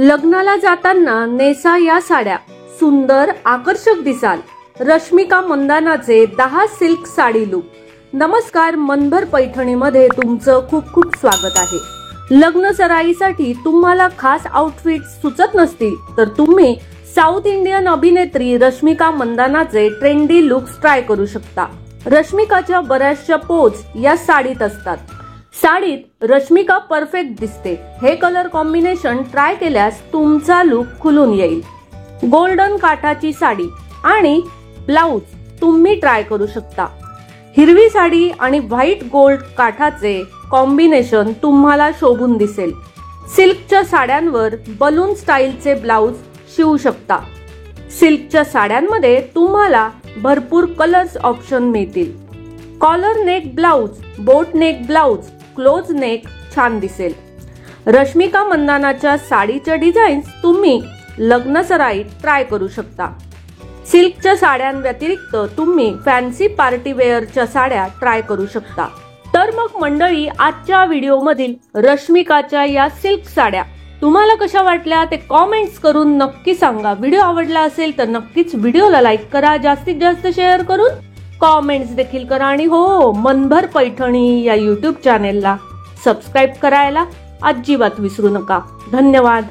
लग्नाला जाताना नेसा या साड्या, सुंदर आकर्षक दिसाल। रश्मिका मंदानाचे 10 सिल्क साडी लुक। नमस्कार, मनभर पैठणीमध्ये तुमचं खूप खूप स्वागत आहे। लग्न सराईसाठी तुम्हाला खास आउटफिट सुचत नसतील तर तुम्ही साऊथ इंडियन अभिनेत्री रश्मिका मंदानाचे ट्रेंडी लुक्स ट्राय करू शकता। रश्मिकाच्या बऱ्याचशा पोज या साडीत असतात। साडीत रश्मिका परफेक्ट दिसते। हे कलर कॉम्बिनेशन ट्राय केल्यास तुमचा लुक खुलून येईल। गोल्डन काठाची साडी आणि ब्लाउज तुम्ही ट्राय करू शकता। हिरवी साडी आणि व्हाईट गोल्ड काठाचे कॉम्बिनेशन तुम्हाला शोभून दिसेल। सिल्कच्या साड्यांवर बलून स्टाईलचे ब्लाउज शिवू शकता। सिल्कच्या साड्यांमध्ये तुम्हाला भरपूर कलर्स ऑप्शन मिळतील। Collar neck blouse, boat neck blouse, close neck छान दिसेल। रश्मिका मंदानाच्या साडीच्या डिझाईन्स तुम्ही लग्न सराईत ट्राय करू शकता। सिल्कच्या साड्यांव्यतिरिक्त तुम्ही फॅन्सी पार्टी वेअरच्या साड्या ट्राय करू शकता। तर मग मंडळी, आजच्या व्हिडिओमधील रश्मिकाच्या या सिल्क साड्या तुम्हाला कशा वाटल्या ते कॉमेंट्स करून नक्की सांगा। व्हिडिओ आवडला असेल तर नक्कीच व्हिडिओला लाईक करा, जास्तीत जास्त शेअर करून कॉमेंट्स देखील करा आणि हो, मनभर पैठणी या YouTube चॅनेलला सबस्क्राइब करायला अजिबात विसरू नका। धन्यवाद।